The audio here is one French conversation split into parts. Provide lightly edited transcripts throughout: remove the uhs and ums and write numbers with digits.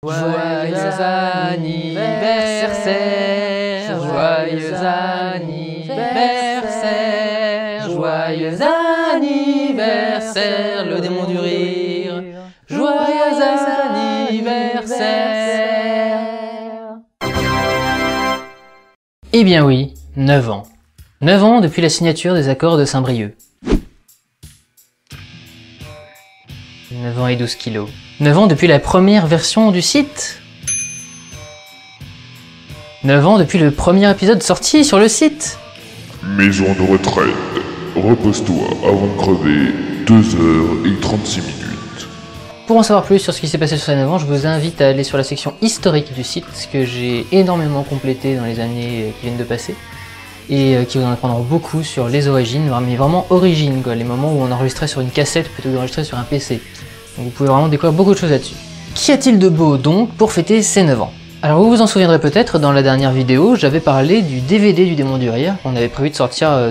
Joyeux anniversaire, joyeux anniversaire, joyeux anniversaire, le démon du rire, joyeux anniversaire. Eh bien oui, 9 ans. 9 ans depuis la signature des accords de Saint-Brieuc. 9 ans et 12 kilos. 9 ans depuis la première version du site. 9 ans depuis le premier épisode sorti sur le site. Maison de retraite. Repose-toi avant de crever. 2h36. Pour en savoir plus sur ce qui s'est passé sur ces 9 ans, je vous invite à aller sur la section historique du site, que j'ai énormément complété dans les années qui viennent de passer, et qui vous en apprendront beaucoup sur les origines, mais vraiment origines, quoi, les moments où on enregistrait sur une cassette plutôt que d'enregistrer sur un PC. Donc vous pouvez vraiment découvrir beaucoup de choses là-dessus. Qu'y a-t-il de beau donc pour fêter ces 9 ans? Alors vous vous en souviendrez peut-être, dans la dernière vidéo, j'avais parlé du DVD du Démon du Rire, qu'on avait prévu de sortir à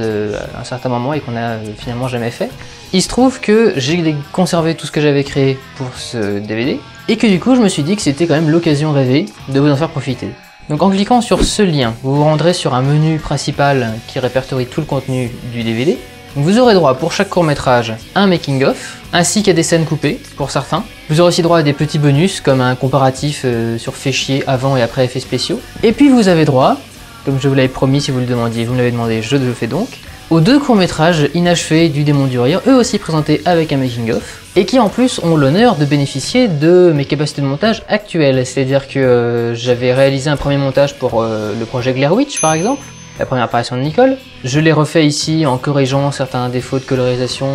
un certain moment et qu'on a finalement jamais fait. Il se trouve que j'ai conservé tout ce que j'avais créé pour ce DVD, et que du coup je me suis dit que c'était quand même l'occasion rêvée de vous en faire profiter. Donc en cliquant sur ce lien, vous vous rendrez sur un menu principal qui répertorie tout le contenu du DVD. Vous aurez droit pour chaque court-métrage à un making-of, ainsi qu'à des scènes coupées pour certains. Vous aurez aussi droit à des petits bonus comme un comparatif sur fichier avant et après effets spéciaux. Et puis vous avez droit, comme je vous l'avais promis si vous le demandiez, vous me l'avez demandé, je le fais donc, aux 2 courts-métrages inachevés du Démon du Rire, eux aussi présentés avec un making-of, et qui en plus ont l'honneur de bénéficier de mes capacités de montage actuelles. C'est-à-dire que j'avais réalisé un premier montage pour le projet Blair Witch par exemple, la première apparition de Nicole. Je l'ai refait ici en corrigeant certains défauts de colorisation,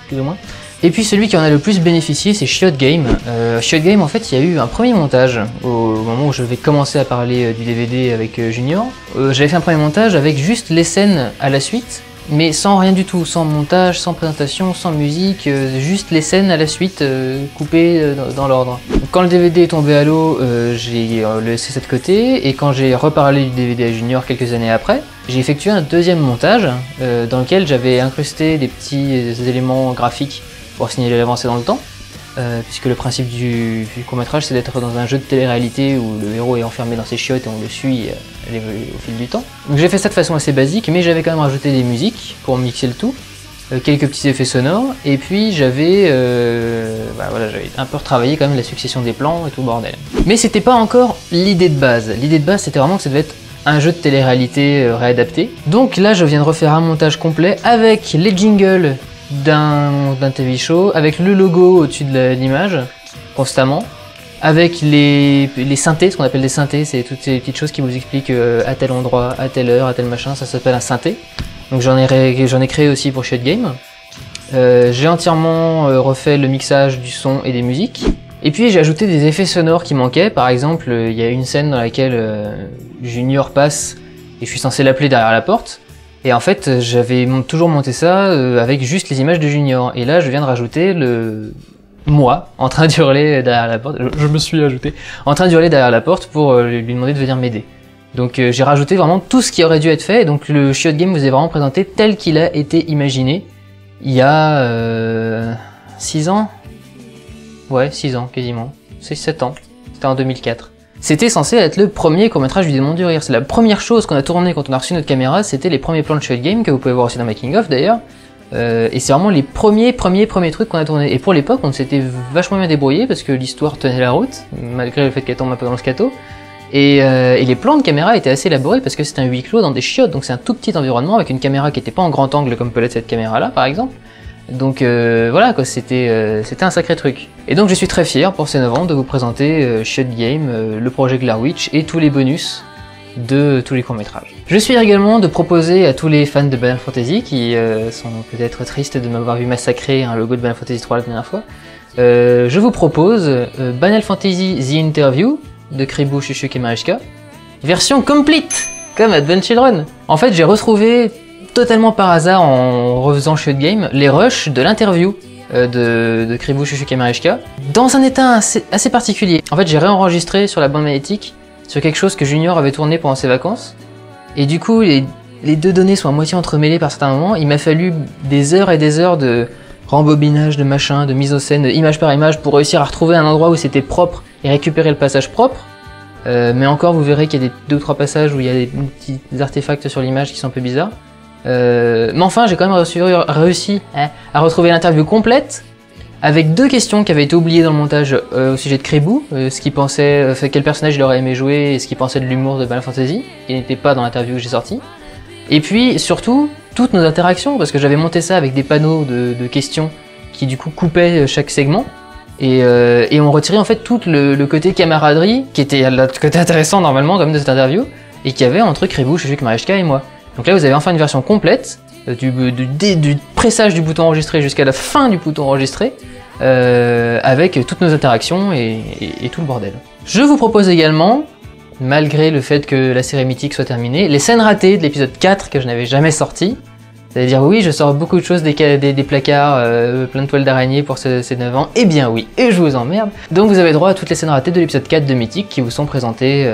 plus ou moins. Et puis celui qui en a le plus bénéficié, c'est Shiot Game. Shiot Game, en fait, il y a eu un premier montage au moment où je vais commencer à parler du DVD avec Junior. J'avais fait un premier montage avec juste les scènes à la suite, mais sans rien du tout, sans montage, sans présentation, sans musique, juste les scènes à la suite coupées dans l'ordre. Quand le DVD est tombé à l'eau, j'ai laissé ça de côté, et quand j'ai reparlé du DVD à Junior quelques années après, j'ai effectué un deuxième montage dans lequel j'avais incrusté des petits éléments graphiques pour signaler l'avancée dans le temps, puisque le principe du court-métrage c'est d'être dans un jeu de télé-réalité où le héros est enfermé dans ses chiottes et on le suit au fil du temps. Donc j'ai fait ça de façon assez basique, mais j'avais quand même rajouté des musiques pour mixer le tout, quelques petits effets sonores, et puis j'avais j'avais un peu retravaillé quand même la succession des plans et tout le bordel. Mais c'était pas encore l'idée de base. L'idée de base c'était vraiment que ça devait être un jeu de télé-réalité réadapté. Donc là je viens de refaire un montage complet avec les jingles d'un TV show, avec le logo au-dessus de l'image, constamment, avec les synthés, ce qu'on appelle des synthés, c'est toutes ces petites choses qui vous expliquent à tel endroit, à telle heure, à tel machin, ça s'appelle un synthé. Donc j'en ai créé aussi pour Shiot Game. J'ai entièrement refait le mixage du son et des musiques. Et puis j'ai ajouté des effets sonores qui manquaient. Par exemple, il y a une scène dans laquelle Junior passe et je suis censé l'appeler derrière la porte. Et en fait, j'avais toujours monté ça avec juste les images de Junior. Et là, je viens de rajouter moi en train d'hurler derrière la porte. Je me suis ajouté en train d'hurler derrière la porte pour lui demander de venir m'aider. Donc j'ai rajouté vraiment tout ce qui aurait dû être fait. Et donc le Shiot Game vous est vraiment présenté tel qu'il a été imaginé il y a 6 ans. Ouais, 6 ans quasiment. C'est 7 ans. C'était en 2004. C'était censé être le premier court-métrage du Démon du Rire. C'est la première chose qu'on a tournée quand on a reçu notre caméra, c'était les premiers plans de Shiot Game, que vous pouvez voir aussi dans Making of d'ailleurs. Et c'est vraiment les premiers trucs qu'on a tournés. Et pour l'époque, on s'était vachement bien débrouillé parce que l'histoire tenait la route, malgré le fait qu'elle tombe un peu dans le scato. Et les plans de caméra étaient assez élaborés parce que c'est un huis clos dans des chiottes, donc c'est un tout petit environnement avec une caméra qui n'était pas en grand angle comme peut l'être cette caméra-là par exemple. Donc voilà quoi, c'était un sacré truc. Et donc je suis très fier pour ces 9 ans de vous présenter Shiot Game, le projet Blair Witch et tous les bonus de tous les courts-métrages. Je suis également de proposer à tous les fans de Final Fantasy qui sont peut-être tristes de m'avoir vu massacrer un logo de Final Fantasy 3 la dernière fois, je vous propose Final Fantasy The Interview de Kribu Shushuke Mariska, version complete comme Adventure Run. En fait j'ai retrouvé totalement par hasard en refaisant Shiot Game les rushs de l'interview de Kribu Shushuke Mariska dans un état assez particulier. En fait j'ai réenregistré sur la bande magnétique sur quelque chose que Junior avait tourné pendant ses vacances et du coup les 2 données sont à moitié entremêlées par certains moments. Il m'a fallu des heures et des heures de rembobinage, de machin, de mise en scène, image par image pour réussir à retrouver un endroit où c'était propre et récupérer le passage propre. Mais encore, vous verrez qu'il y a deux ou trois passages où il y a des petits artefacts sur l'image qui sont un peu bizarres. Mais enfin, j'ai quand même réussi à retrouver l'interview complète, avec 2 questions qui avaient été oubliées dans le montage au sujet de Kribou, ce qu'il pensait, quel personnage il aurait aimé jouer et ce qu'il pensait de l'humour de Final Fantasy, qui n'était pas dans l'interview que j'ai sortie. Et puis surtout, toutes nos interactions, parce que j'avais monté ça avec des panneaux de questions qui du coup coupaient chaque segment, et on retirait en fait tout le côté camaraderie, qui était le côté intéressant normalement comme de cette interview, et qui avait entre Kribou, Shujik, Marieshka et moi. Donc là vous avez enfin une version complète, du pressage du bouton enregistré jusqu'à la fin du bouton enregistré, avec toutes nos interactions et tout le bordel. Je vous propose également, malgré le fait que la série mythique soit terminée, les scènes ratées de l'épisode 4 que je n'avais jamais sorti. C'est-à-dire oui, je sors beaucoup de choses, des placards, plein de toiles d'araignée pour ces 9 ans, eh bien oui, et je vous emmerde. Donc vous avez droit à toutes les scènes ratées de l'épisode 4 de Mythique qui vous sont présentées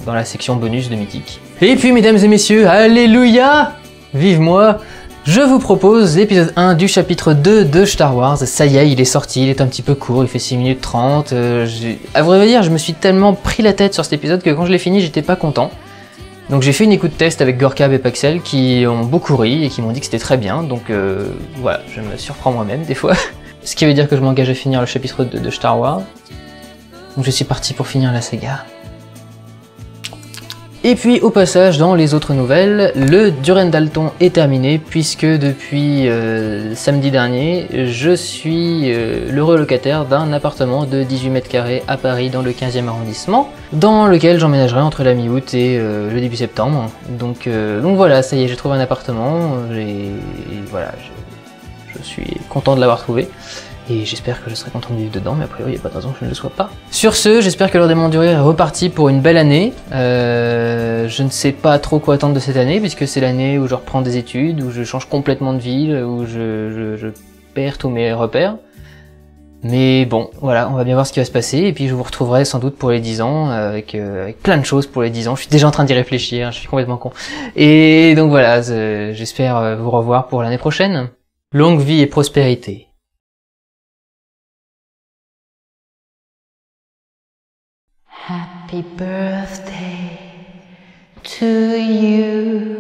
dans la section bonus de Mythique. Et puis mesdames et messieurs, alléluia, vive moi, je vous propose l'épisode 1 du chapitre 2 de Star Wars. Ça y est, il est sorti, il est un petit peu court, il fait 6 minutes 30. À vrai dire, je me suis tellement pris la tête sur cet épisode que quand je l'ai fini, j'étais pas content. Donc j'ai fait une écoute test avec Gorkab et Paxel qui ont beaucoup ri et qui m'ont dit que c'était très bien. Donc voilà, je me surprends moi-même des fois. Ce qui veut dire que je m'engage à finir le chapitre 2 de Star Wars. Donc je suis parti pour finir la saga. Et puis au passage, dans les autres nouvelles, le Durandal-ton est terminé puisque depuis samedi dernier, je suis l'heureux locataire d'un appartement de 18 mètres carrés à Paris dans le 15e arrondissement, dans lequel j'emménagerai entre la mi-août et le début septembre. Donc voilà, ça y est, j'ai trouvé un appartement, et voilà, je suis content de l'avoir trouvé. Et j'espère que je serai content de vivre dedans, mais a priori il n'y a pas de raison que je ne le sois pas. Sur ce, j'espère que l'heure des mondes du rire est reparti pour une belle année. Je ne sais pas trop quoi attendre de cette année, puisque c'est l'année où je reprends des études, où je change complètement de ville, où je perds tous mes repères. Mais bon, voilà, on va bien voir ce qui va se passer, et puis je vous retrouverai sans doute pour les 10 ans, avec plein de choses pour les 10 ans. Je suis déjà en train d'y réfléchir, je suis complètement con. Et donc voilà, j'espère vous revoir pour l'année prochaine. Longue vie et prospérité. Happy birthday to you.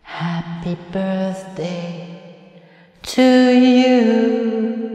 Happy birthday to you.